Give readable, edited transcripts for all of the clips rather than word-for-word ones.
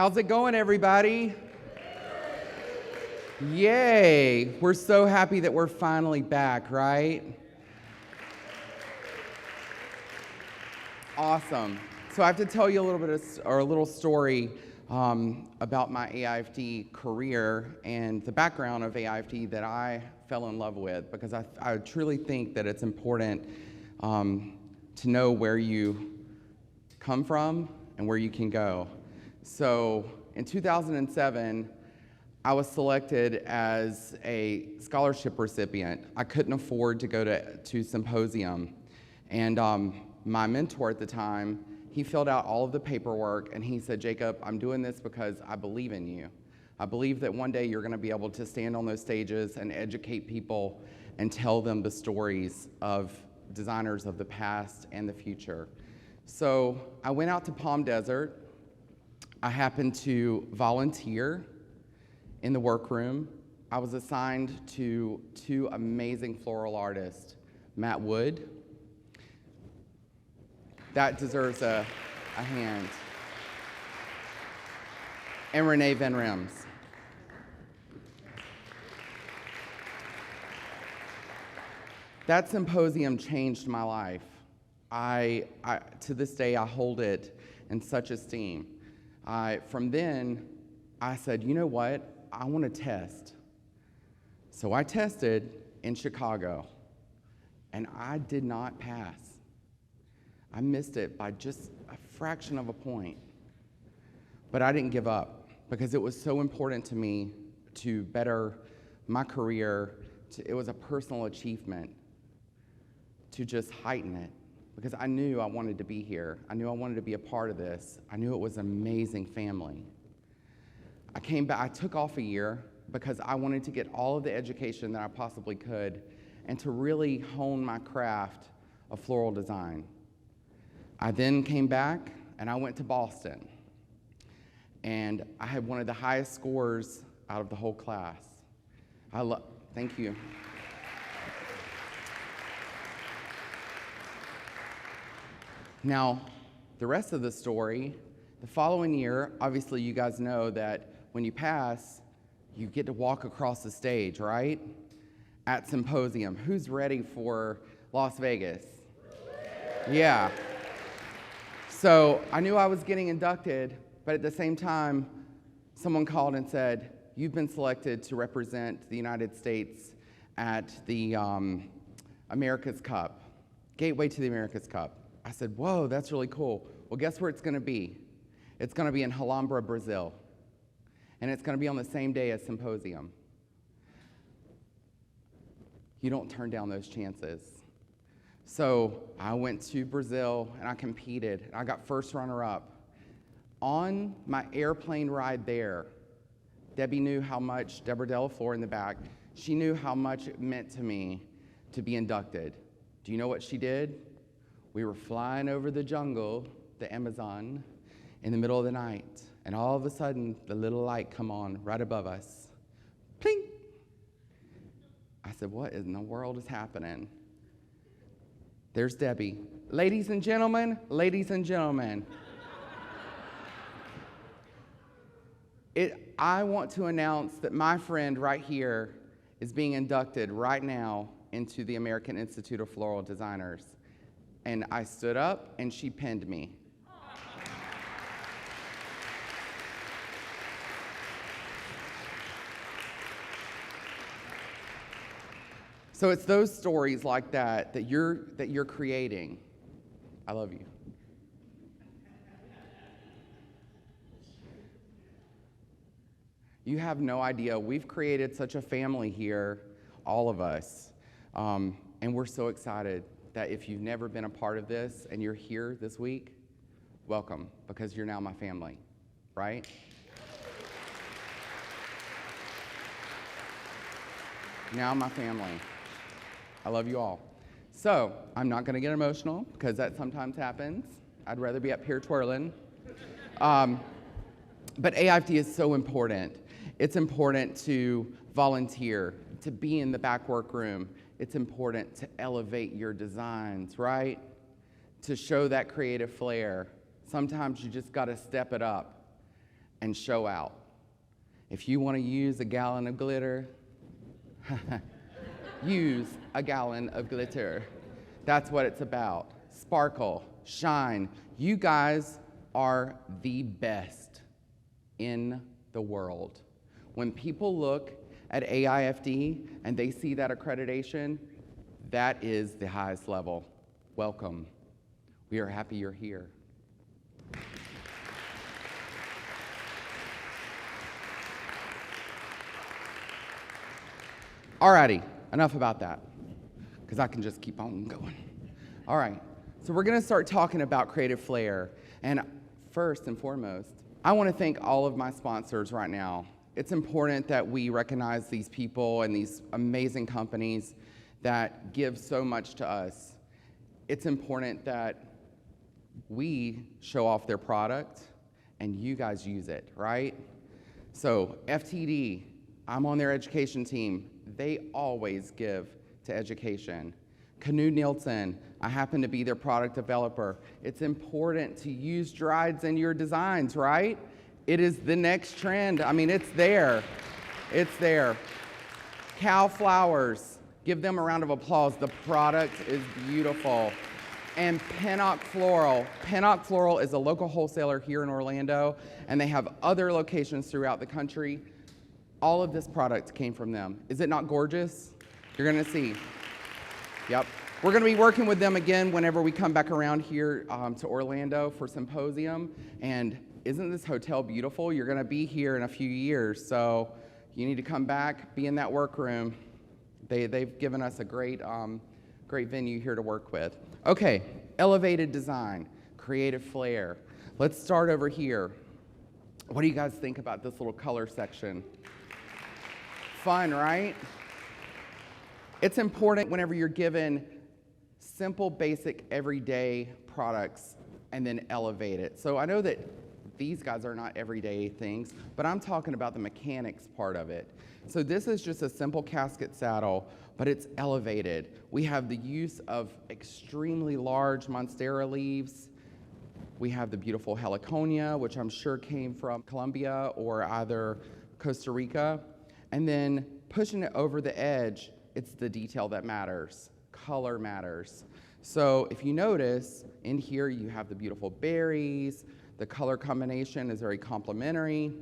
How's it going, everybody? Yay! We're so happy that we're finally back, right? Awesome. So I have to tell you a little story about my AIFD career and the background of AIFD that I fell in love with, because I truly think that it's important to know where you come from and where you can go. So in 2007, I was selected as a scholarship recipient. I couldn't afford to go to Symposium. And my mentor at the time, he filled out all of the paperwork and he said, "Jacob, I'm doing this because I believe in you. I believe that one day you're gonna be able to stand on those stages and educate people and tell them the stories of designers of the past and the future." So I went out to Palm Desert. I happened to volunteer in the workroom. I was assigned to two amazing floral artists, Matt Wood. That deserves a hand. And Renee Van Rems. That symposium changed my life. To this day, I hold it in such esteem. From then, I said, you know what? I want to test. So I tested in Chicago, and I did not pass. I missed it by just a fraction of a point. But I didn't give up, because it was so important to me to better my career. It was a personal achievement to just heighten it, because I knew I wanted to be here. I knew I wanted to be a part of this. I knew it was an amazing family. I came back, I took off a year because I wanted to get all of the education that I possibly could and to really hone my craft of floral design. I then came back and I went to Boston, and I had one of the highest scores out of the whole class. Thank you. Now, the rest of the story, the following year, obviously you guys know that when you pass, you get to walk across the stage, right? At Symposium. Who's ready for Las Vegas? Yeah. So I knew I was getting inducted, but at the same time, someone called and said, "You've been selected to represent the United States at the America's Cup, Gateway to the America's Cup." I said, "Whoa, that's really cool." Well, guess where it's gonna be? It's gonna be in Alhambra, Brazil. And it's gonna be on the same day as Symposium. You don't turn down those chances. So I went to Brazil and I competed. And I got first runner-up. On my airplane ride there, Debbie knew how much, Deborah Delafleur in the back, she knew how much it meant to me to be inducted. Do you know what she did? We were flying over the jungle, the Amazon, in the middle of the night, and all of a sudden, the little light come on right above us. Pling! I said, what in the world is happening? There's Debbie. Ladies and gentlemen, I want to announce that my friend right here is being inducted right now into the American Institute of Floral Designers. And I stood up and she pinned me. So it's those stories like that you're creating. I love you. You have no idea. We've created such a family here, all of us. And we're so excited that if you've never been a part of this and you're here this week, welcome, because you're now my family, right? Now my family. I love you all. So, I'm not gonna get emotional, because that sometimes happens. I'd rather be up here twirling. But AIFD is so important. It's important to volunteer, to be in the back workroom. It's important to elevate your designs, right? To show that creative flair. Sometimes you just gotta step it up. and show out. If you want to use a gallon of glitter, use a gallon of glitter. That's what it's about. Sparkle, shine. You guys are the best in the world. When people look at AIFD and they see that accreditation, that is the highest level. Welcome. We are happy you're here. Alrighty, enough about that, because I can just keep on going. All right, so we're gonna start talking about Creative Flair. And first and foremost, I wanna thank all of my sponsors right now. It's important that we recognize these people and these amazing companies that give so much to us. It's important that we show off their product and you guys use it, right? So FTD, I'm on their education team. They always give to education. Canoe Nielsen, I happen to be their product developer. It's important to use drieds in your designs, right? It is the next trend. I mean, it's there. It's there. Cow Flowers, give them a round of applause. The product is beautiful. And Pennock Floral. Pennock Floral is a local wholesaler here in Orlando, and they have other locations throughout the country. All of this product came from them. Is it not gorgeous? You're gonna see. Yep. We're gonna be working with them again whenever we come back around here to Orlando for Symposium. And isn't this hotel beautiful? You're gonna be here in a few years, so you need to come back, be in that workroom. They've given us a great venue here to work with. Okay, elevated design, Creative Flair. Let's start over here. What do you guys think about this little color section? Fun, right? It's important whenever you're given simple, basic, everyday products and then elevate it. So I know that these guys are not everyday things, but I'm talking about the mechanics part of it. So this is just a simple casket saddle, but it's elevated. We have the use of extremely large monstera leaves. We have the beautiful heliconia, which I'm sure came from Colombia or either Costa Rica. And then pushing it over the edge, it's the detail that matters. Color matters. So if you notice, in here you have the beautiful berries. The color combination is very complementary.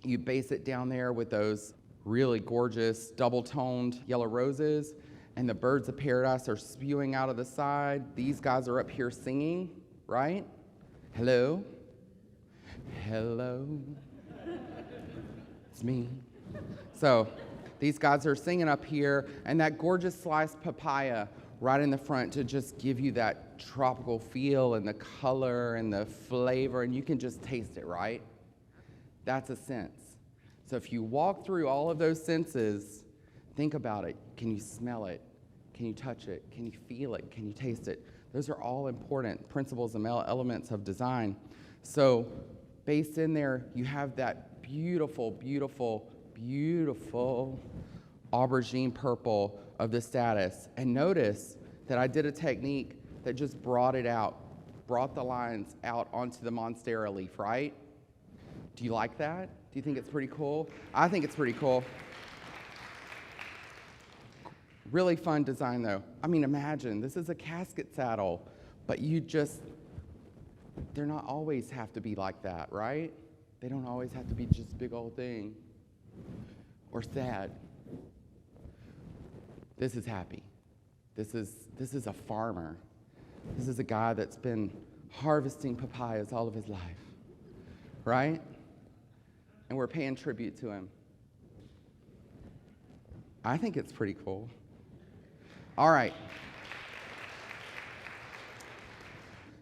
You base it down there with those really gorgeous double-toned yellow roses, and the birds of paradise are spewing out of the side. These guys are up here singing, right? Hello? Hello? It's me. So these guys are singing up here, and that gorgeous sliced papaya right in the front to just give you that tropical feel and the color and the flavor, and you can just taste it, right? That's a sense. So if you walk through all of those senses, think about it. Can you smell it? Can you touch it? Can you feel it? Can you taste it? Those are all important principles and elements of design. So based in there, you have that beautiful, beautiful, beautiful aubergine purple of the status. And notice that I did a technique that just brought it out, brought the lines out onto the monstera leaf, right? Do you like that? Do you think it's pretty cool? I think it's pretty cool. Really fun design though. I mean, imagine, this is a casket saddle, but they're not always have to be like that, right? They don't always have to be just a big old thing or sad. This is happy. This is a farmer. This is a guy that's been harvesting papayas all of his life, right? And we're paying tribute to him. I think it's pretty cool. All right.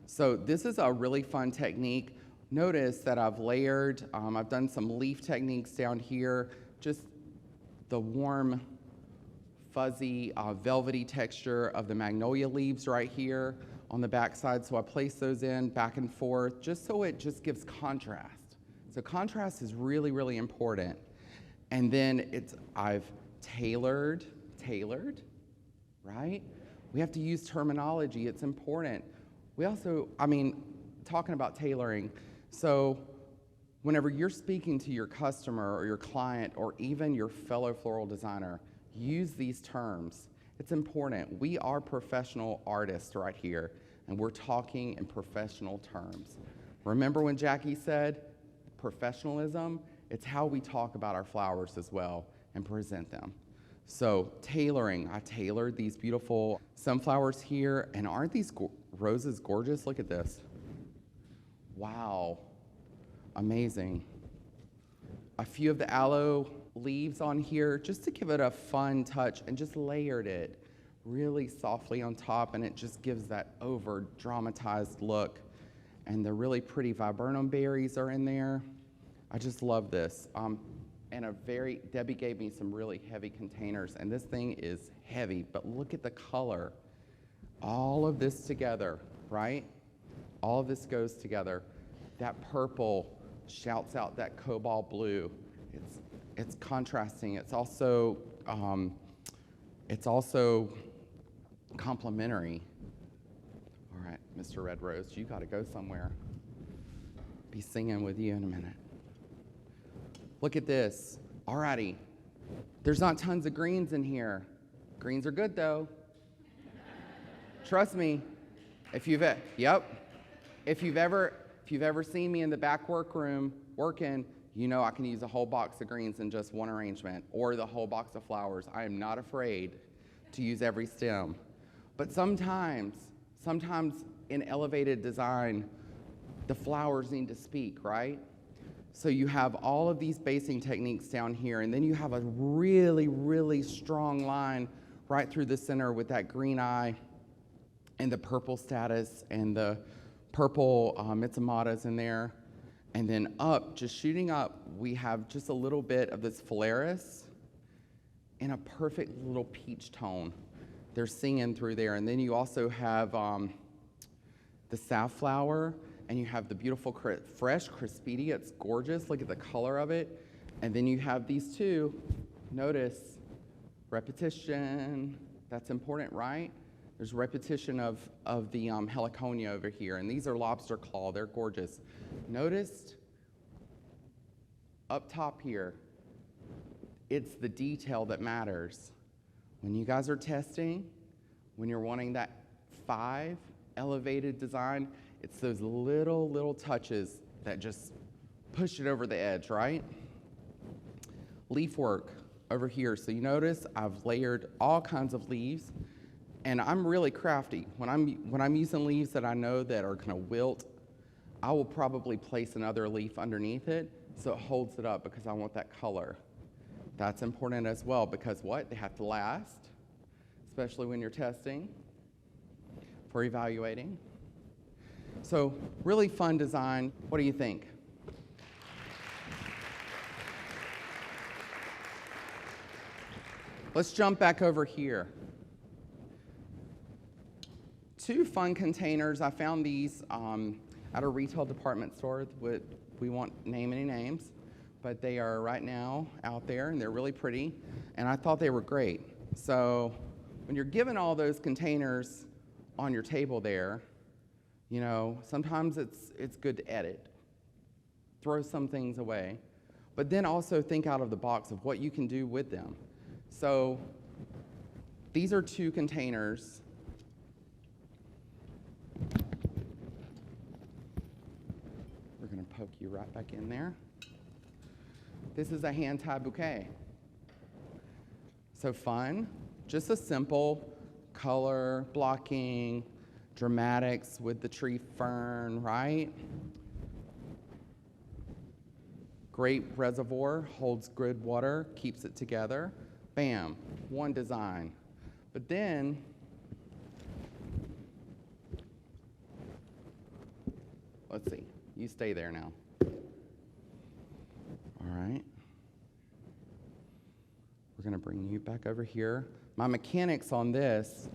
So this is a really fun technique. Notice that I've layered, I've done some leaf techniques down here, just the warm, fuzzy, velvety texture of the magnolia leaves right here on the back side. So I place those in back and forth just so it just gives contrast. So contrast is really, really important. And then I've tailored, right? We have to use terminology, it's important. We also, talking about tailoring, so whenever you're speaking to your customer or your client or even your fellow floral designer, use these terms. It's important. We are professional artists right here, and we're talking in professional terms. Remember when Jackie said professionalism? It's how we talk about our flowers as well and present them. So tailoring, I tailored these beautiful sunflowers here, and aren't these roses gorgeous? Look at this. Wow, amazing. A few of the aloe leaves on here just to give it a fun touch, and just layered it really softly on top, and it just gives that over dramatized look. And the really pretty viburnum berries are in there. I just love this. Debbie gave me some really heavy containers, and this thing is heavy, but look at the color. All of this together, right? All of this goes together. That purple shouts out that cobalt blue. It's contrasting. It's also complementary. All right, Mr. Red Rose, you got to go somewhere. Be singing with you in a minute. Look at this. Alrighty. There's not tons of greens in here. Greens are good though. Trust me. If you've ever seen me in the back workroom working, you know I can use a whole box of greens in just one arrangement, or the whole box of flowers. I am not afraid to use every stem. But sometimes in elevated design, the flowers need to speak, right? So you have all of these basing techniques down here, and then you have a really, really strong line right through the center with that green eye and the purple status and the purple mitsamatas in there. And then up, just shooting up, we have just a little bit of this Phalaris in a perfect little peach tone. They're singing through there. And then you also have the safflower, and you have the beautiful fresh crispity. It's gorgeous. Look at the color of it. And then you have these two. Notice repetition. That's important, right? There's repetition of the heliconia over here. And these are lobster claw. They're gorgeous. Notice up top here, it's the detail that matters. When you guys are testing, when you're wanting that 5 elevated design, it's those little touches that just push it over the edge, right? Leaf work over here. So you notice I've layered all kinds of leaves, and I'm really crafty. When I'm using leaves that I know that are gonna wilt, I will probably place another leaf underneath it so it holds it up, because I want that color. That's important as well, because what? They have to last, especially when you're testing, for evaluating. So really fun design. What do you think? Let's jump back over here. 2 fun containers. I found these at a retail department store. We won't name any names, but they are right now out there, and they're really pretty, and I thought they were great. So when you're given all those containers on your table there, you know, sometimes it's good to edit, throw some things away, but then also think out of the box of what you can do with them. So these are 2 containers. We're gonna poke you right back in there. This is a hand-tied bouquet. So fun, just a simple color blocking, dramatics with the tree fern, right? Great reservoir, holds good water, keeps it together. Bam, one design. But then, let's see, you stay there now. All right. We're gonna bring you back over here. My mechanics on this,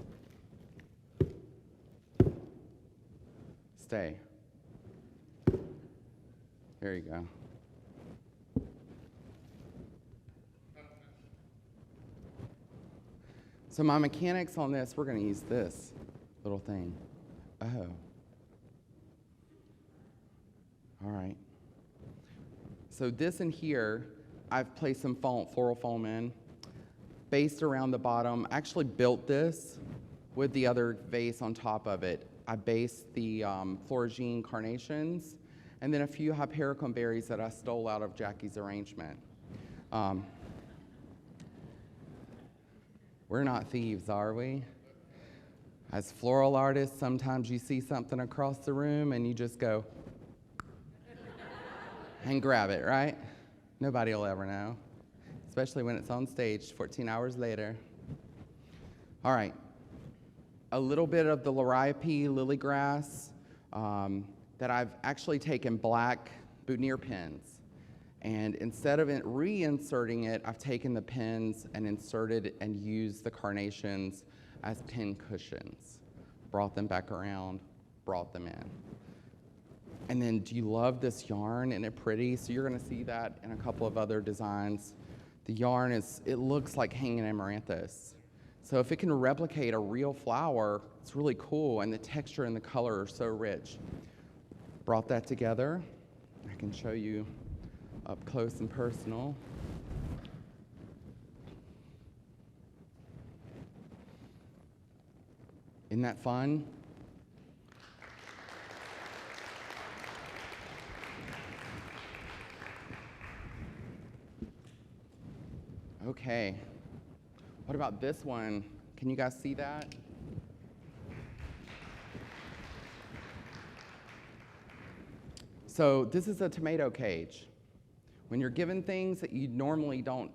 stay. There you go. So my mechanics on this, we're going to use this little thing. Oh. All right. So this in here, I've placed some floral foam in, based around the bottom. I actually built this with the other vase on top of it. I based the Floragine carnations, and then a few hypericum berries that I stole out of Jackie's arrangement. We're not thieves, are we? As floral artists, sometimes you see something across the room and you just go and grab it, right? Nobody will ever know, especially when it's on stage 14 hours later. All right, a little bit of the Liriope lily grass that I've actually taken black boutonniere pins. And instead of reinserting it, I've taken the pins and inserted and used the carnations as pin cushions. Brought them back around, brought them in. And then, do you love this yarn? Isn't it pretty? So you're gonna see that in a couple of other designs. The yarn it looks like hanging amaranthus. So if it can replicate a real flower, it's really cool, and the texture and the color are so rich. Brought that together. I can show you up close and personal. Isn't that fun? Okay. What about this one? Can you guys see that? So this is a tomato cage. When you're given things that you normally don't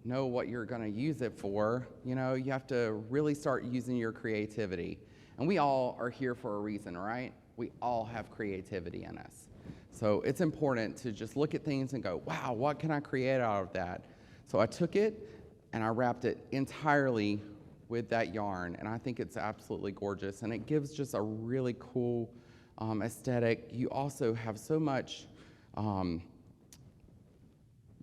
know what you're going to use it for, you have to really start using your creativity. And we all are here for a reason, right? We all have creativity in us. So it's important to just look at things and go, wow, what can I create out of that? So I took it and I wrapped it entirely with that yarn, and I think it's absolutely gorgeous, and it gives just a really cool aesthetic. You also have so much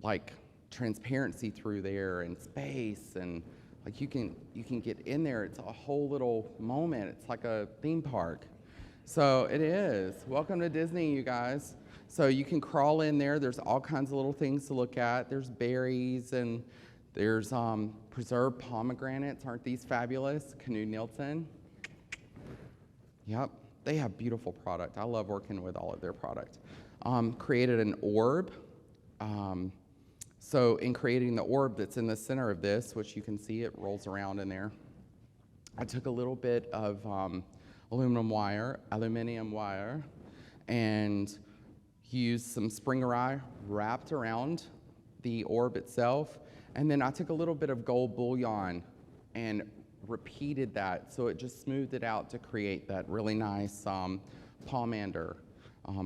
like transparency through there and space, and like you can get in there. It's a whole little moment. It's like a theme park. So it is. Welcome to Disney, you guys. So you can crawl in there. There's all kinds of little things to look at. There's berries, and there's preserved pomegranates. Aren't these fabulous? Canoe Nielsen. Yep, they have beautiful product. I love working with all of their product. Created an orb. So in creating the orb that's in the center of this, which you can see it rolls around in there, I took a little bit of aluminum wire, and used some springerai wrapped around the orb itself. And then I took a little bit of gold bullion and repeated that, so it just smoothed it out to create that really nice pomander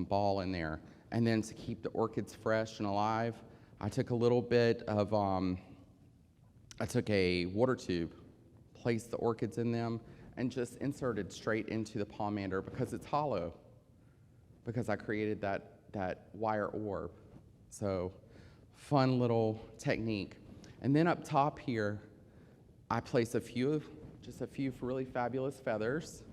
ball in there. And then to keep the orchids fresh and alive, I took a little bit of, I took a water tube, placed the orchids in them, and just inserted straight into the pomander because it's hollow, because I created that wire orb. So fun little technique. And then up top here, I place just a few really fabulous feathers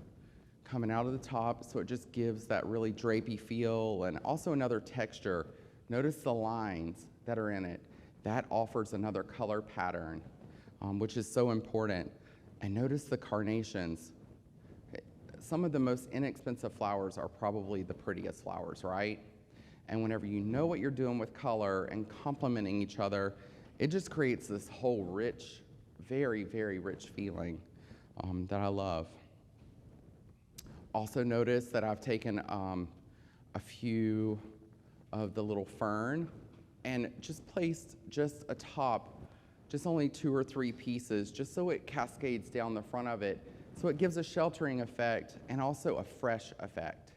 coming out of the top, so it just gives that really drapey feel and also another texture. Notice the lines that are in it. That offers another color pattern, which is so important. And notice the carnations. Some of the most inexpensive flowers are probably the prettiest flowers, right? And whenever you know what you're doing with color and complementing each other, it just creates this whole rich, very, very rich feeling that I love. Also notice that I've taken a few of the little fern and just placed just atop, just only 2 or 3 pieces, just so it cascades down the front of it, so it gives a sheltering effect and also a fresh effect,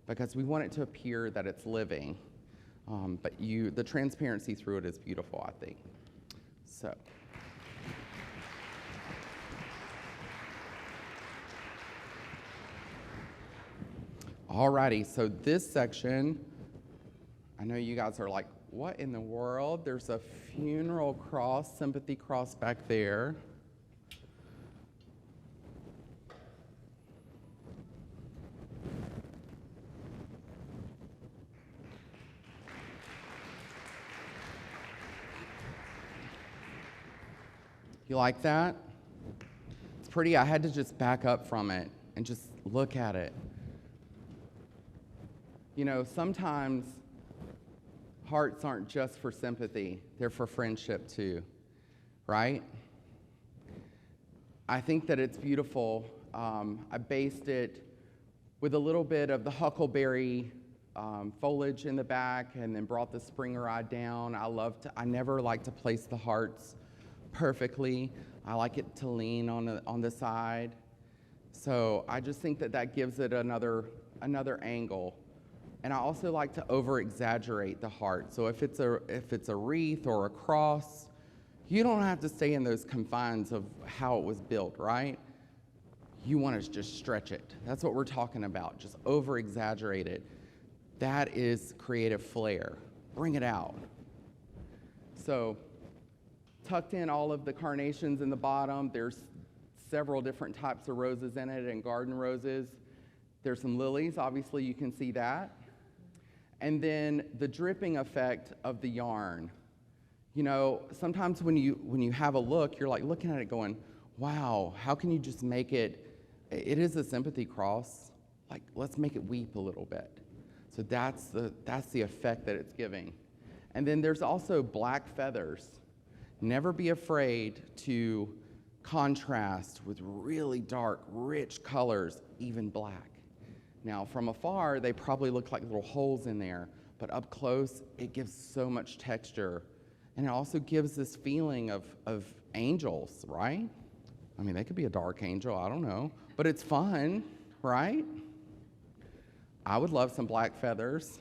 because we want it to appear that it's living, but the transparency through it is beautiful, I think. So. Alrighty, so this section, I know you guys are like, what in the world? There's a funeral cross, sympathy cross back there. You like that? It's pretty. I had to just back up from it and just look at it. You know, sometimes hearts aren't just for sympathy, they're for friendship too, right? I think that it's beautiful. I based it with a little bit of the huckleberry foliage in the back, and then brought the springer eye down. I never like to place the hearts perfectly. I like it to lean on the side. So I just think that gives it another angle. And I also like to over-exaggerate the heart. So if it's a wreath or a cross, you don't have to stay in those confines of how it was built, right? You want to just stretch it. That's what we're talking about. Just over-exaggerate it. That is creative flair. Bring it out. So tucked in all of the carnations in the bottom. There's several different types of roses in it and garden roses. There's some lilies. Obviously, you can see that. And then the dripping effect of the yarn. You know, sometimes when you have a look, you're like looking at it going, wow, how can you just make it, it is a sympathy cross, like let's make it weep a little bit. So that's the effect that it's giving. And then there's also black feathers. Never be afraid to contrast with really dark, rich colors, even black. Now, from afar, they probably look like little holes in there, but up close, it gives so much texture. And it also gives this feeling of angels, right? I mean, they could be a dark angel, I don't know, but it's fun, right? I would love some black feathers.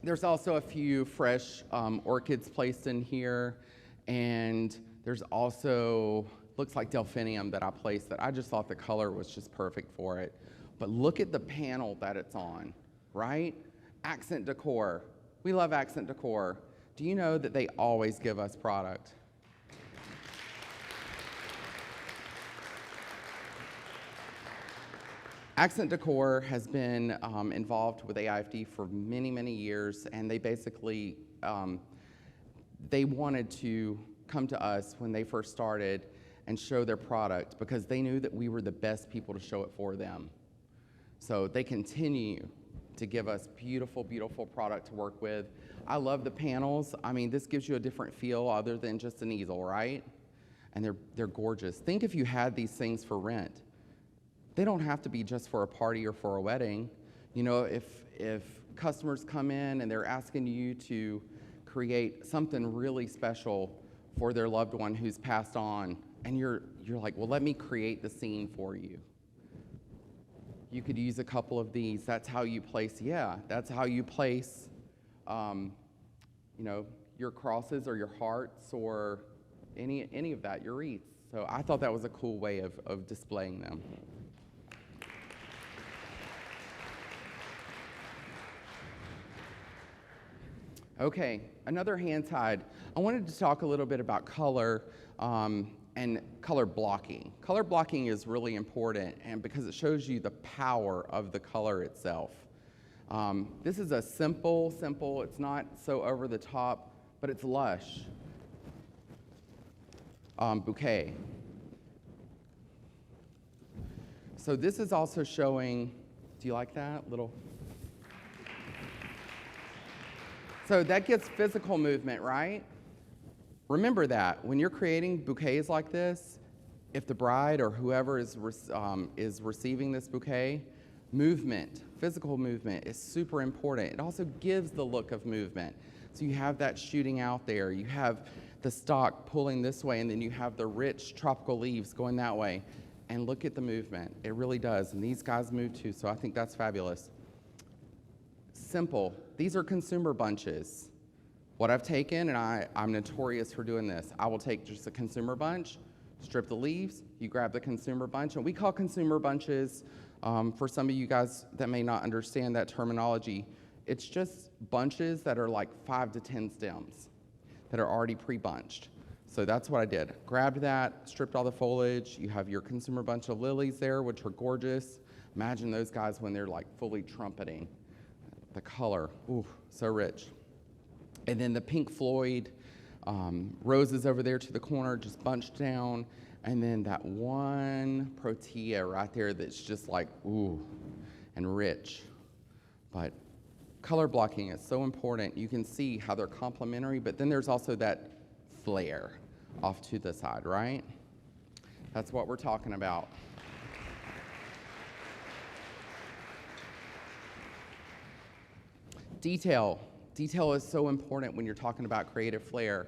There's also a few fresh orchids placed in here, and there's also, looks like delphinium that I placed that I just thought the color was just perfect for it. But look at the panel that it's on, right? Accent decor. We love accent decor. Do you know that they always give us product? Accent Decor has been involved with AIFD for many, many years, and they basically, they wanted to come to us when they first started and show their product because they knew that we were the best people to show it for them. So they continue to give us beautiful, beautiful product to work with. I love the panels. I mean, this gives you a different feel other than just an easel, right? And they're gorgeous. Think if you had these things for rent. They don't have to be just for a party or for a wedding. You know, if customers come in and they're asking you to create something really special for their loved one who's passed on, and you're like, well, let me create the scene for you. You could use a couple of these. That's how you place, that's how you place, you know, your crosses or your hearts or any of that, your wreaths. So I thought that was a cool way of displaying them. Okay, another hand tied. I wanted to talk a little bit about color and color blocking. Color blocking is really important, and because it shows you the power of the color itself. This is a simple, it's not so over the top, but it's lush. Bouquet. So this is also showing, do you like that little? So that gets physical movement, right? Remember that when you're creating bouquets like this, if the bride or whoever is receiving this bouquet, movement, physical movement is super important. It also gives the look of movement. So you have that shooting out there. You have the stalk pulling this way, and then you have the rich tropical leaves going that way. And look at the movement. It really does. And these guys move too, so I think that's fabulous. Simple. These are consumer bunches. What I've taken, and I'm notorious for doing this, I will take just a consumer bunch, strip the leaves, you grab the consumer bunch, and we call consumer bunches, for some of you guys that may not understand that terminology, it's just bunches that are like 5 to 10 stems that are already pre-bunched. So that's what I did. Grabbed that, stripped all the foliage, you have your consumer bunch of lilies there, which are gorgeous. Imagine those guys when they're like fully trumpeting. The color, ooh, so rich. And then the Pink Floyd roses over there to the corner, just bunched down, and then that one protea right there that's just like, ooh, and rich. But color blocking is so important. You can see how they're complementary, but then there's also that flare off to the side, right? That's what we're talking about. Detail. Detail is so important when you're talking about creative flair,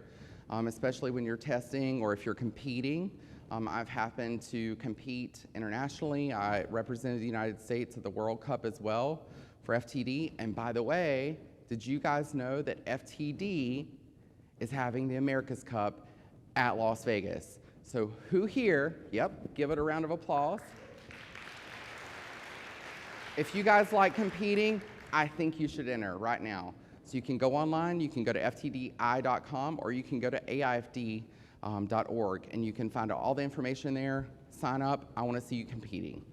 especially when you're testing or if you're competing. I've happened to compete internationally. I represented the United States at the World Cup as well for FTD. And by the way, did you guys know that FTD is having the America's Cup at Las Vegas? So who here, yep, give it a round of applause. If you guys like competing, I think you should enter right now. So you can go online, you can go to ftdi.com, or you can go to AIFD.org, and you can find out all the information there. Sign up. I want to see you competing.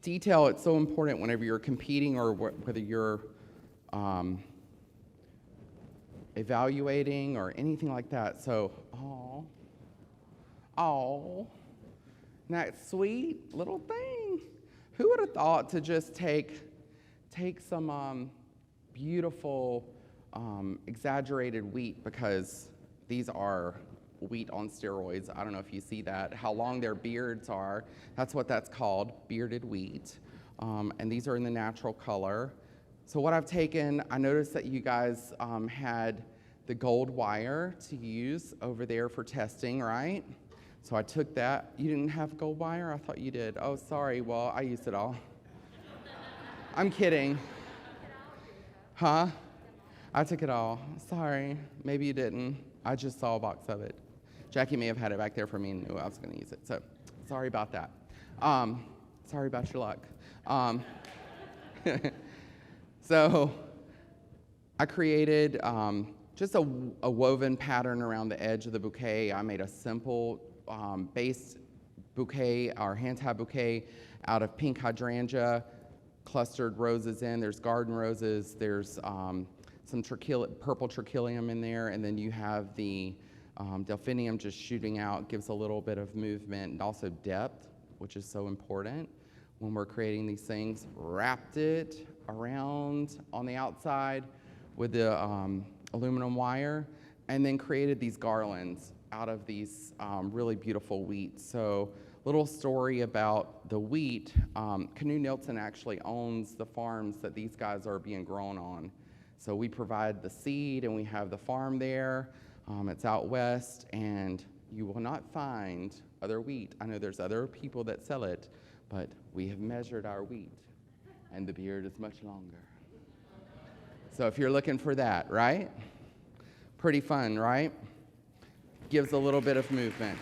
Detail, it's so important whenever you're competing or whether you're evaluating or anything like that. So, oh, that sweet little thing. Who would have thought to just take some beautiful exaggerated wheat, because these are wheat on steroids. I don't know if you see that, how long their beards are. That's what that's called, bearded wheat. And these are in the natural color. So what I've taken, I noticed that you guys had the gold wire to use over there for testing, right? So I took that. You didn't have gold wire? I thought you did. Oh, sorry. Well, I used it all. I'm kidding. Huh? I took it all. Sorry. Maybe you didn't. I just saw a box of it. Jackie may have had it back there for me and knew I was going to use it. So sorry about that. Sorry about your luck. So I created just a woven pattern around the edge of the bouquet. I made a simple base bouquet, or hand-tied bouquet, out of pink hydrangea, clustered roses in. There's garden roses. There's some purple trachelium in there, and then you have the delphinium just shooting out. Gives a little bit of movement and also depth, which is so important when we're creating these things. Wrapped it around on the outside with the aluminum wire, and then created these garlands out of these really beautiful wheat. So, little story about the wheat. Canoe Nielsen actually owns the farms that these guys are being grown on. So we provide the seed, and we have the farm there. It's out west, and you will not find other wheat. I know there's other people that sell it, but we have measured our wheat, and the beard is much longer. So if you're looking for that, right? Pretty fun, right? Gives a little bit of movement.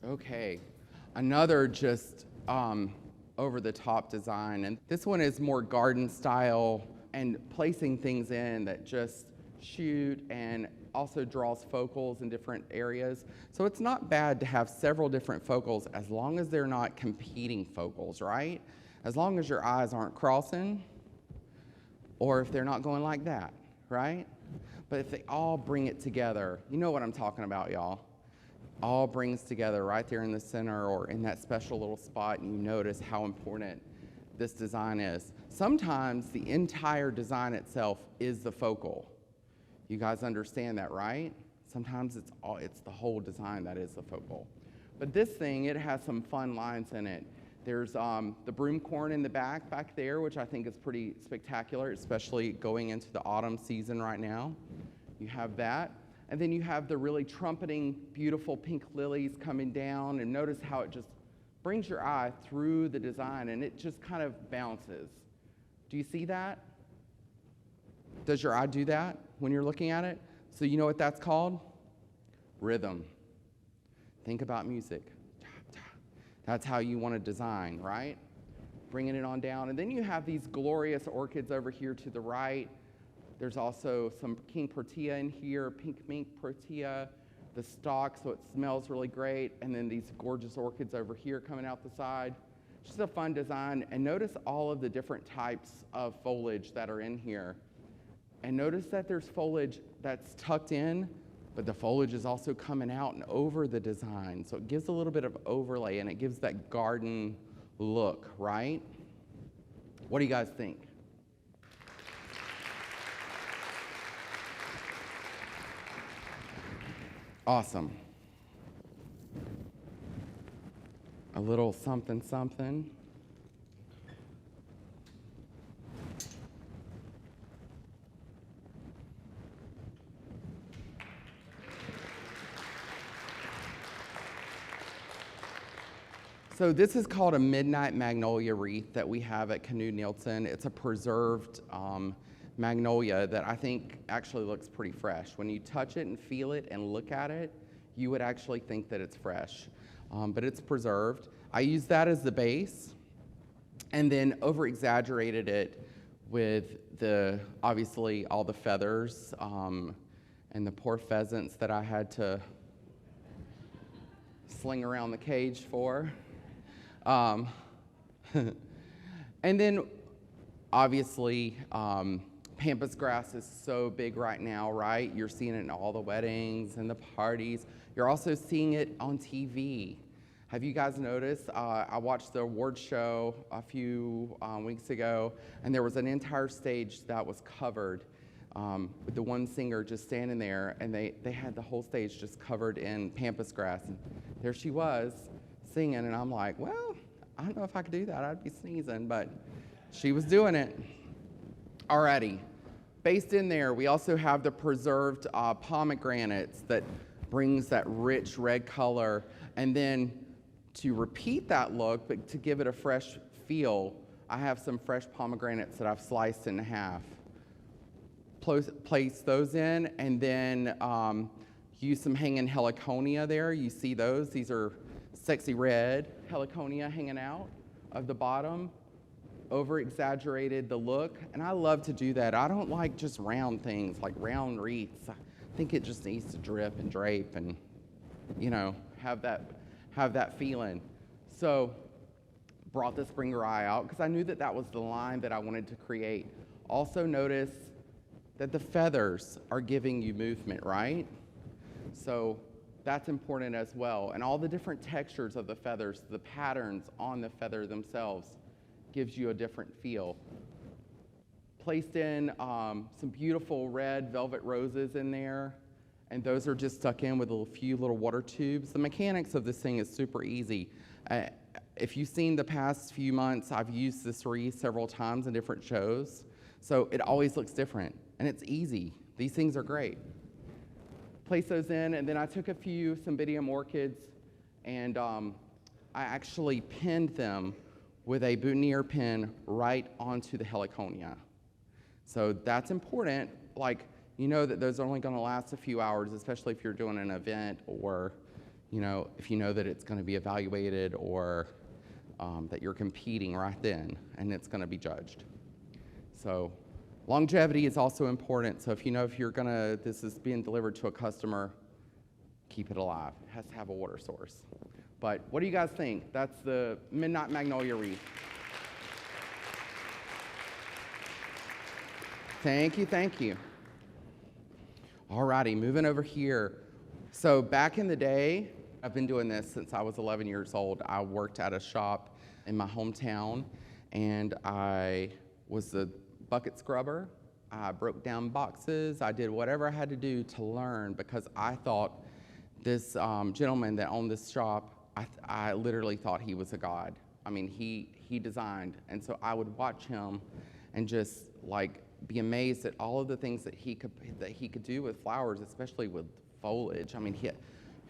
Okay, another just over-the-top design, and this one is more garden style and placing things in that just shoot and also draws focals in different areas. So it's not bad to have several different focals as long as they're not competing focals, right? As long as your eyes aren't crossing, or if they're not going like that, right? But if they all bring it together, you know what I'm talking about, y'all. All brings together right there in the center or in that special little spot, and you notice how important this design is. Sometimes the entire design itself is the focal. You guys understand that, right? Sometimes it's the whole design that is the focal. But this thing, it has some fun lines in it. There's the broom corn in the back there, which I think is pretty spectacular, especially going into the autumn season right now. You have that. And then you have the really trumpeting, beautiful pink lilies coming down, and notice how it just brings your eye through the design, and it just kind of bounces Do you see that? Does your eye do that when you're looking at it? So you know what that's called? Rhythm. Think about music. That's how you want to design, right? Bringing it on down. And then you have these glorious orchids over here to the right. There's also some King Protea in here, pink mink Protea, the stalk, so it smells really great. And then these gorgeous orchids over here coming out the side. Just a fun design. And notice all of the different types of foliage that are in here. And notice that there's foliage that's tucked in, but the foliage is also coming out and over the design. So it gives a little bit of overlay, and it gives that garden look, right? What do you guys think? Awesome. A little something, something. So this is called a Midnight Magnolia Wreath that we have at Canoe Nielsen. It's a preserved magnolia that I think actually looks pretty fresh. When you touch it and feel it and look at it, you would actually think that it's fresh, but it's preserved. I used that as the base and then over-exaggerated it with obviously all the feathers and the poor pheasants that I had to sling around the cage for. And then, obviously, pampas grass is so big right now, right? You're seeing it in all the weddings and the parties. You're also seeing it on TV. Have you guys noticed? I watched the award show a few weeks ago, and there was an entire stage that was covered with the one singer just standing there, and they had the whole stage just covered in pampas grass. And there she was, singing, and I'm like, well, I don't know if I could do that. I'd be sneezing, but she was doing it. Alrighty. Based in there, we also have the preserved pomegranates that brings that rich red color. And then to repeat that look, but to give it a fresh feel, I have some fresh pomegranates that I've sliced in half. Place those in, and then use some hanging heliconia there. You see those? These are sexy red heliconia hanging out of the bottom. Over-exaggerated the look, and I love to do that. I don't like just round things, like round wreaths. I think it just needs to drip and drape and, have that feeling. So, brought the spring rye out because I knew that was the line that I wanted to create. Also notice that the feathers are giving you movement, right? So that's important as well. And all the different textures of the feathers, the patterns on the feather themselves, gives you a different feel. Placed in some beautiful red velvet roses in there, and those are just stuck in with a few little water tubes. The mechanics of this thing is super easy. If you've seen the past few months, I've used this wreath several times in different shows, so it always looks different, and it's easy. These things are great. Place those in, and then I took a few Cymbidium orchids, and I actually pinned them with a boutonniere pin right onto the heliconia. So that's important. Like, you know that those are only going to last a few hours, especially if you're doing an event or, if you know that it's going to be evaluated or that you're competing right then and it's going to be judged. So longevity is also important. So if this is being delivered to a customer, keep it alive. It has to have a water source. But what do you guys think? That's the Midnight Magnolia Wreath. Thank you. All righty, moving over here. So back in the day, I've been doing this since I was 11 years old. I worked at a shop in my hometown, and I was the bucket scrubber. I broke down boxes. I did whatever I had to do to learn because I thought this gentleman that owned this shop, I literally thought he was a god. I mean, he designed, and so I would watch him and just be amazed at all of the things that he could do with flowers, especially with foliage. I mean,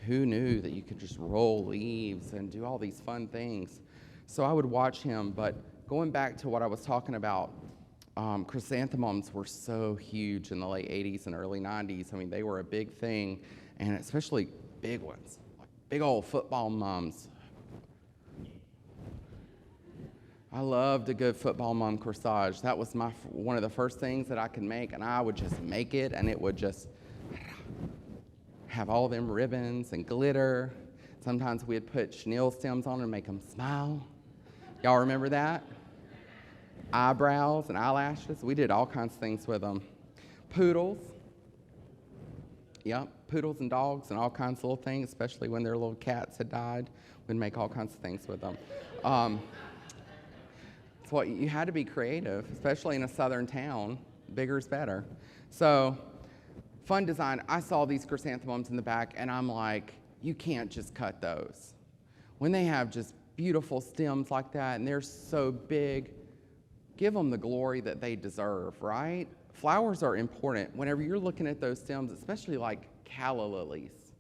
who knew that you could just roll leaves and do all these fun things? So I would watch him, but going back to what I was talking about, Chrysanthemums were so huge in the late 80s and early 90s. I mean, they were a big thing, and especially big ones, like big old football mums. I loved a good football mum corsage. That was one of the first things that I could make, and I would just make it, and it would just have all them ribbons and glitter. Sometimes we'd put chenille stems on and make them smile. Y'all remember that? Eyebrows and eyelashes. We did all kinds of things with them. Poodles. Yep, poodles and dogs and all kinds of little things, especially when their little cats had died. We'd make all kinds of things with them. So you had to be creative, especially in a southern town. Bigger is better. So, fun design. I saw these chrysanthemums in the back, and I'm like, you can't just cut those. When they have just beautiful stems like that, and they're so big, give them the glory that they deserve, right? Flowers are important. Whenever you're looking at those stems, especially like calla lilies,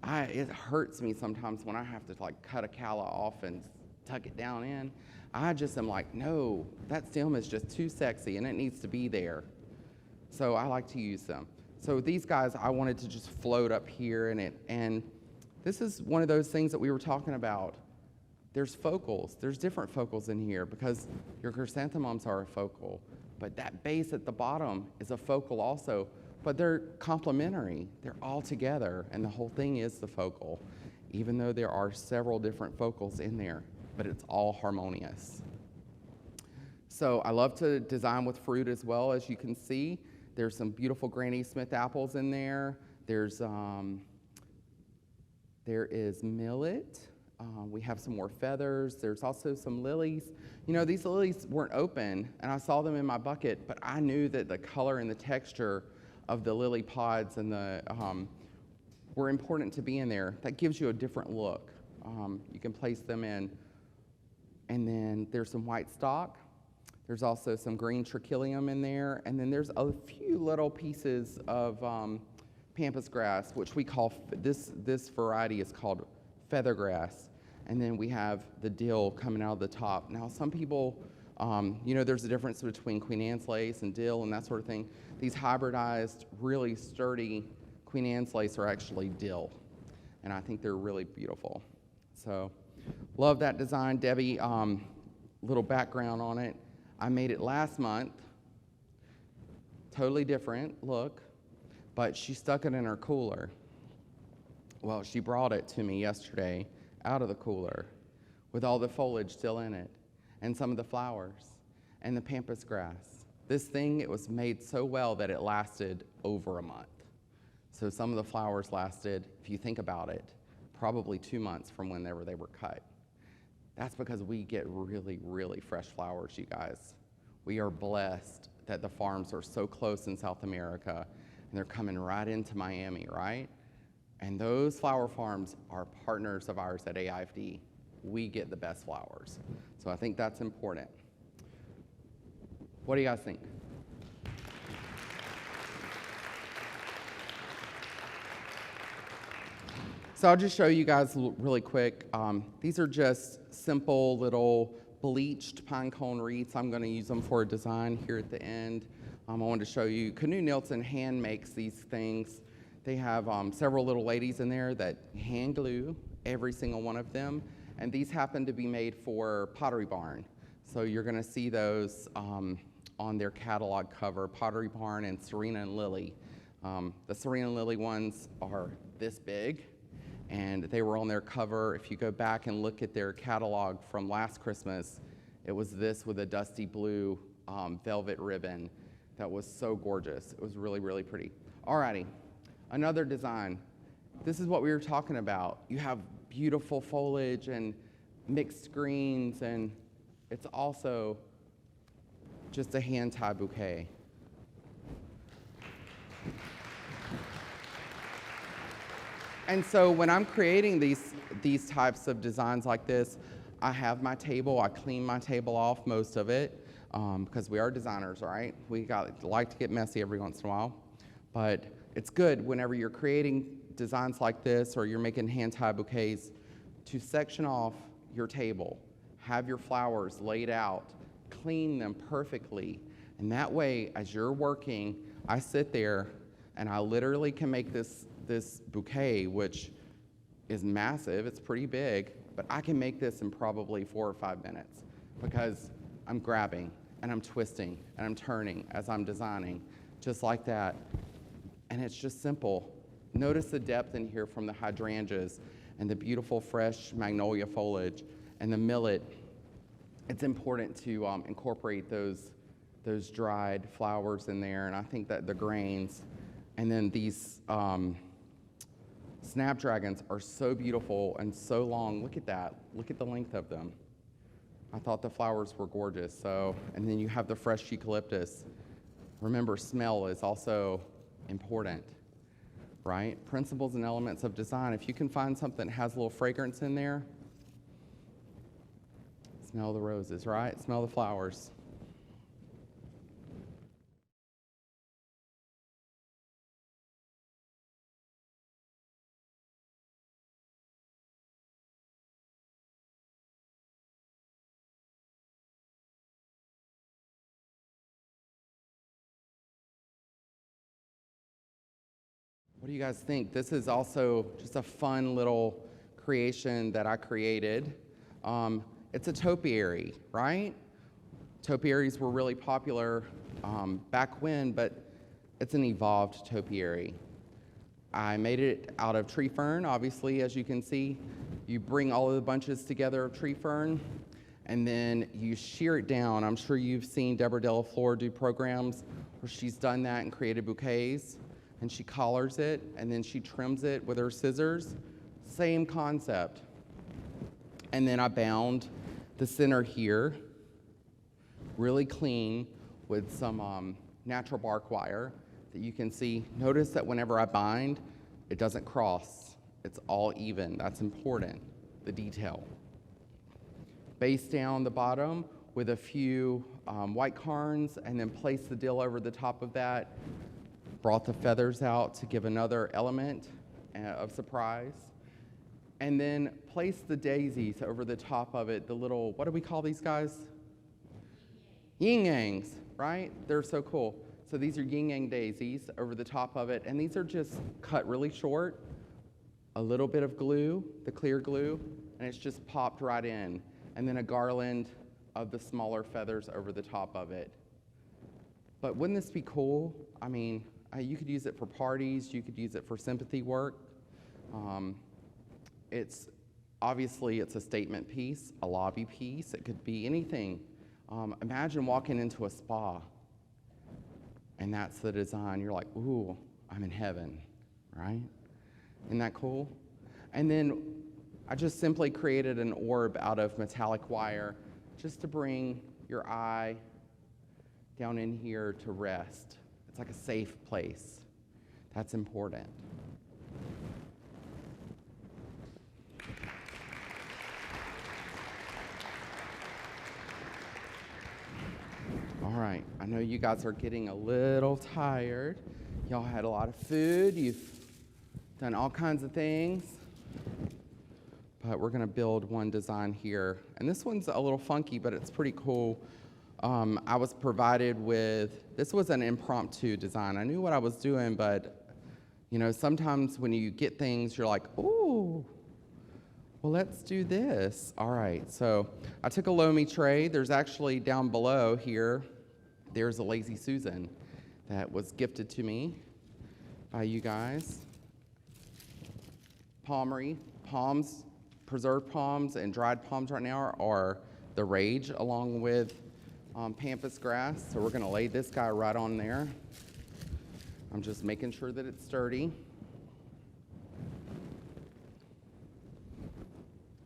it hurts me sometimes when I have to like cut a calla off and tuck it down in. I just am like, no, that stem is just too sexy and it needs to be there. So I like to use them. So these guys, I wanted to just float up here in it. And this is one of those things that we were talking about. There's focals. There's different focals in here because your chrysanthemums are a focal. But that base at the bottom is a focal also. But they're complementary. They're all together. And the whole thing is the focal, even though there are several different focals in there. But it's all harmonious. So I love to design with fruit as well, as you can see. There's some beautiful Granny Smith apples in there. There is millet. We have some more feathers. There's also some lilies. You know, these lilies weren't open, and I saw them in my bucket, but I knew that the color and the texture of the lily pods and the were important to be in there. That gives you a different look. You can place them in. And then there's some white stock. There's also some green trachelium in there. And then there's a few little pieces of pampas grass, which we call, this variety is called feathergrass. And then we have the dill coming out of the top. Now, some people, you know, there's a difference between Queen Anne's lace and dill and that sort of thing. These hybridized, really sturdy Queen Anne's lace are actually dill. And I think they're really beautiful. So, love that design. Debbie, little background on it. I made it last month. Totally different look, but she stuck it in her cooler. Well, she brought it to me yesterday out of the cooler with all the foliage still in it and some of the flowers and the pampas grass. This thing, it was made so well that it lasted over a month. So some of the flowers lasted, if you think about it, probably 2 months from whenever they were cut. That's because we get really, really fresh flowers, you guys. We are blessed that the farms are so close in South America, and they're coming right into Miami, right? And those flower farms are partners of ours at AIFD. We get the best flowers. So I think that's important. What do you guys think? So I'll just show you guys really quick. These are just simple little bleached pine cone wreaths. I'm going to use them for a design here at the end. I wanted to show you, Canoe Nielsen hand makes these things. They have several little ladies in there that hand glue every single one of them. And these happen to be made for Pottery Barn. So you're going to see those on their catalog cover, Pottery Barn and Serena and Lily. The Serena and Lily ones are this big. And they were on their cover. If you go back and look at their catalog from last Christmas, it was this with a dusty blue velvet ribbon that was so gorgeous. It was really, really pretty. Alrighty, another design. This is what we were talking about. You have beautiful foliage and mixed greens, and it's also just a hand-tie bouquet. And so when I'm creating these types of designs like this, I have my table. I clean my table off, most of it, because we are designers, right? We like to get messy every once in a while. But it's good whenever you're creating designs like this or you're making hand-tie bouquets to section off your table, have your flowers laid out, clean them perfectly, And that way, as you're working, I sit there and I literally can make this bouquet, which is massive, it's pretty big, but I can make this in probably 4 or 5 minutes because I'm grabbing and I'm twisting and I'm turning as I'm designing, just like that. And it's just simple. Notice the depth in here from the hydrangeas and the beautiful fresh magnolia foliage and the millet. It's important to incorporate those dried flowers in there, and I think that the grains, and then these snapdragons are so beautiful and so long. Look at that. Look at the length of them. I thought the flowers were gorgeous. So, and then you have the fresh eucalyptus. Remember, smell is also important, right? Principles and elements of design. If you can find something that has a little fragrance in there, smell the roses, right? Smell the flowers. What do you guys think? This is also just a fun little creation that I created. It's a topiary, right? Topiaries were really popular back when, but it's an evolved topiary. I made it out of tree fern, obviously, as you can see. You bring all of the bunches together of tree fern, and then you shear it down. I'm sure you've seen Deborah Della Flor do programs where she's done that and created bouquets. And she collars it, and then she trims it with her scissors. Same concept. And then I bound the center here, really clean, with some natural bark wire that you can see. Notice that whenever I bind, it doesn't cross. It's all even. That's important, the detail. Base down the bottom with a few white carns, and then place the dill over the top of that. Brought the feathers out to give another element of surprise. And then place the daisies over the top of it, the little, what do we call these guys? Yin-yangs, right? They're so cool. So these are yin-yang daisies over the top of it, and these are just cut really short, a little bit of glue, the clear glue, and it's just popped right in. And then a garland of the smaller feathers over the top of it. But wouldn't this be cool? I mean, you could use it for parties, you could use it for sympathy work. It's obviously it's a statement piece, a lobby piece, it could be anything. Imagine walking into a spa and that's the design. You're like, ooh, I'm in heaven, right? Isn't that cool? And then I just simply created an orb out of metallic wire just to bring your eye down in here to rest. It's like a safe place. That's important. All right, I know you guys are getting a little tired. Y'all had a lot of food. You've done all kinds of things. But we're gonna build one design here. And this one's a little funky, but it's pretty cool. I was provided with, this was an impromptu design. I knew what I was doing, but you know, sometimes when you get things, you're like, ooh, well, let's do this. All right, so I took a Lomi tray. There's actually down below here, there's a Lazy Susan that was gifted to me by you guys. Palms, preserved palms and dried palms right now are the rage, along with pampas grass. So we're gonna lay this guy right on there. I'm just making sure that it's sturdy.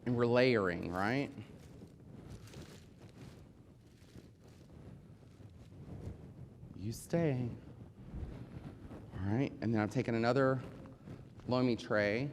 And we're layering, right? You stay. All right, and then I've taken another Lomi tray.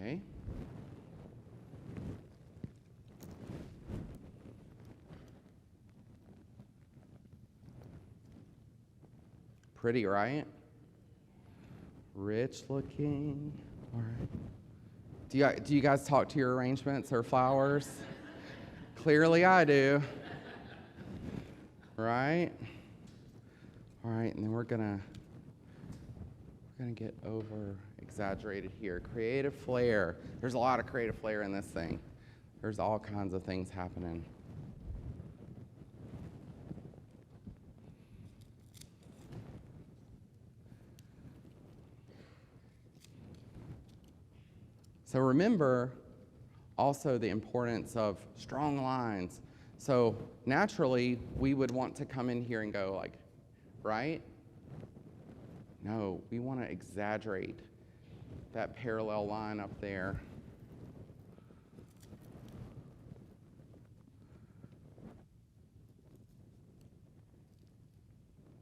Okay. Pretty, right? Rich looking. All right. Do you guys talk to your arrangements or flowers? Clearly I do. Right? All right, and then we're gonna get over exaggerated here. Creative flair. There's a lot of creative flair in this thing. There's all kinds of things happening. So remember also the importance of strong lines. So naturally, we would want to come in here and go like, right? No, we want to exaggerate that parallel line up there.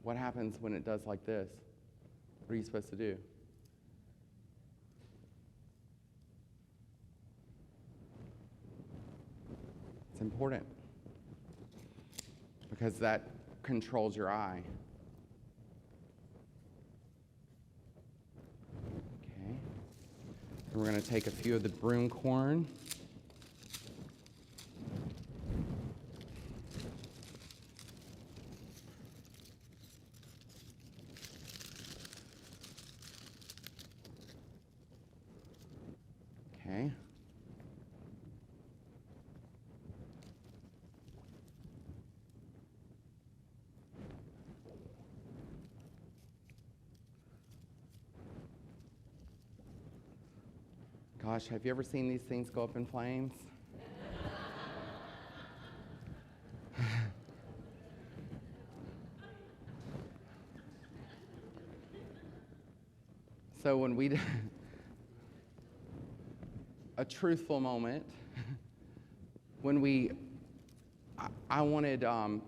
What happens when it does like this? What are you supposed to do? It's important because that controls your eye. Okay. And we're going to take a few of the broom corn. Okay. Gosh, have you ever seen these things go up in flames? So when we a truthful moment, when I wanted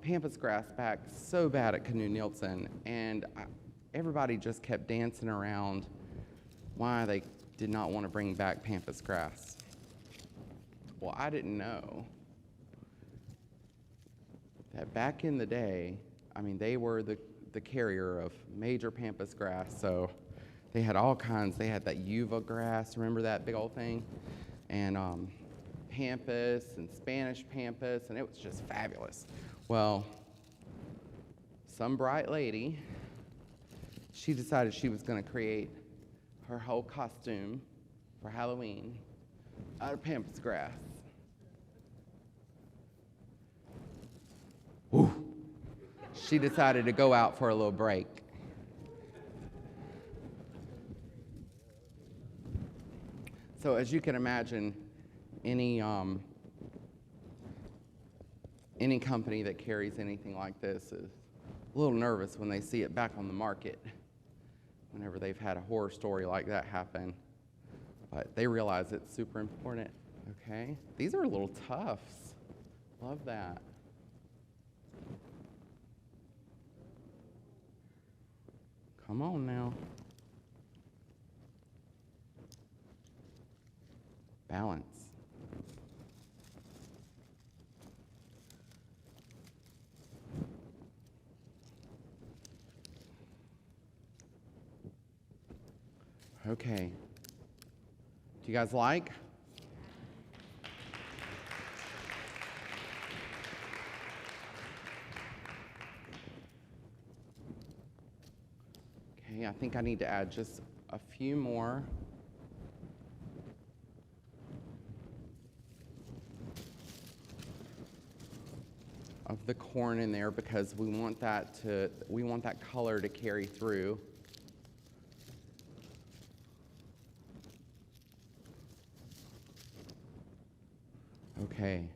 pampas grass back so bad at Canoe Nielsen, and everybody just kept dancing around why they did not want to bring back pampas grass. Well, I didn't know that back in the day, I mean, they were the carrier of major pampas grass, so they had all kinds. They had that uva grass, remember that big old thing? And pampas and Spanish pampas, and it was just fabulous. Well, some bright lady, she decided she was going to create her whole costume for Halloween out of pampas grass. Woo. She decided to go out for a little break. So as you can imagine, any company that carries anything like this is a little nervous when they see it back on the market, whenever they've had a horror story like that happen. But they realize it's super important, okay? These are little tufts. Love that. Come on now. Balance. Okay. Do you guys like? Okay, I think I need to add just a few more. Of the corn in there because we want that color to carry through. Okay.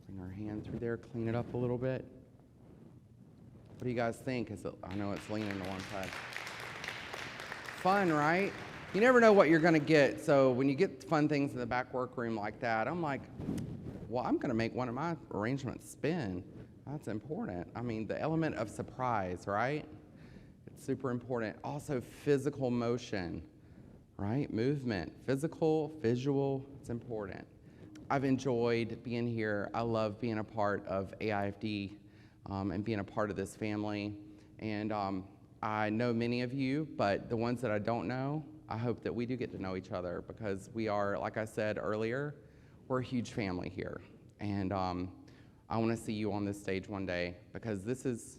Bring our hand through there, clean it up a little bit. What do you guys think? I know it's leaning to one side. Fun, right? You never know what you're going to get. So when you get fun things in the back workroom like that, I'm like, well, I'm going to make one of my arrangements spin. That's important. I mean, the element of surprise, right? It's super important. Also, physical motion, right? Movement, physical, visual, it's important. I've enjoyed being here. I love being a part of AIFD and being a part of this family. And I know many of you, but the ones that I don't know, I hope that we do get to know each other, because we are, like I said earlier, we're a huge family here. And I want to see you on this stage one day, because this is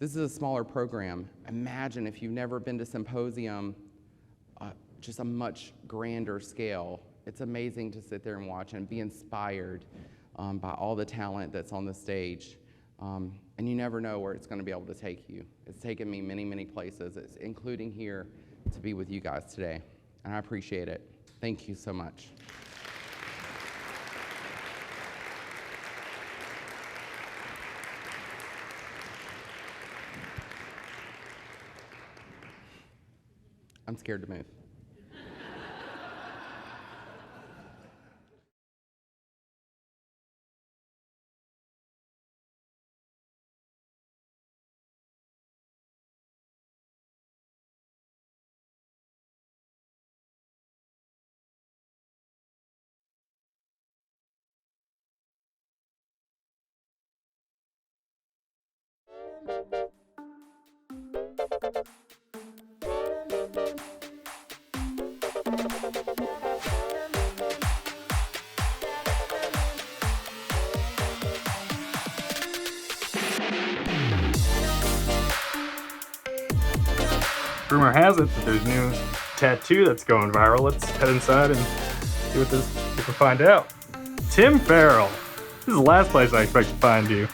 a smaller program. Imagine if you've never been to Symposium, just a much grander scale. It's amazing to sit there and watch and be inspired by all the talent that's on the stage. And you never know where it's going to be able to take you. It's taken me many, many places, including here, to be with you guys today. And I appreciate it. Thank you so much. I'm scared to move. Rumor has it that there's a new tattoo that's going viral. Let's head inside and see what we can find out. Tim Farrell. This is the last place I expect to find you.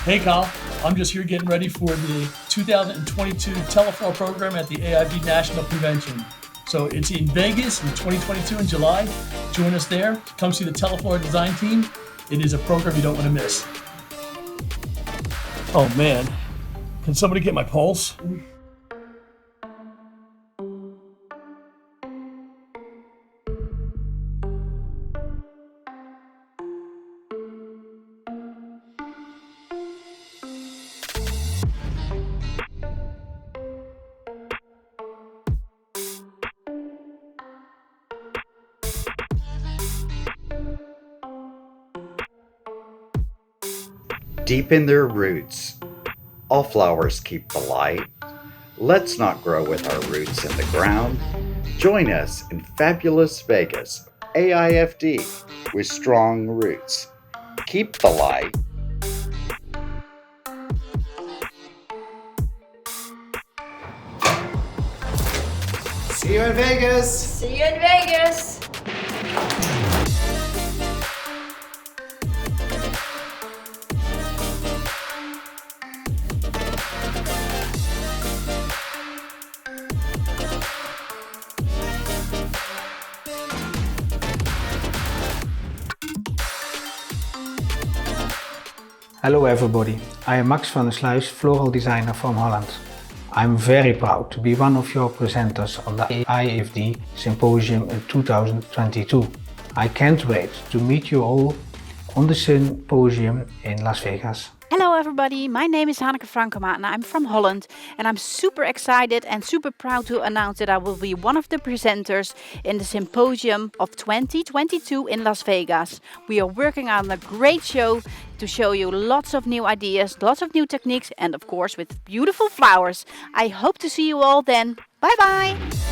Hey Kyle, I'm just here getting ready for the 2022 Floral program at the AIFD National Convention. So it's in Vegas in 2022 in July. Join us there. Come see the Floral design team. It is a program you don't want to miss. Oh man, can somebody get my pulse? Deep in their roots, all flowers keep the light. Let's not grow with our roots in the ground. Join us in fabulous Vegas, AIFD, with strong roots. Keep the light. See you in Vegas! See you in Vegas! Hello everybody, I am Max van der Sluis, floral designer from Holland. I'm very proud to be one of your presenters on the AIFD Symposium in 2022. I can't wait to meet you all on the symposium in Las Vegas. Hello everybody, my name is Hanneke Frankema and I'm from Holland, and I'm super excited and super proud to announce that I will be one of the presenters in the Symposium of 2022 in Las Vegas. We are working on a great show to show you lots of new ideas, lots of new techniques, and of course with beautiful flowers. I hope to see you all then. Bye bye!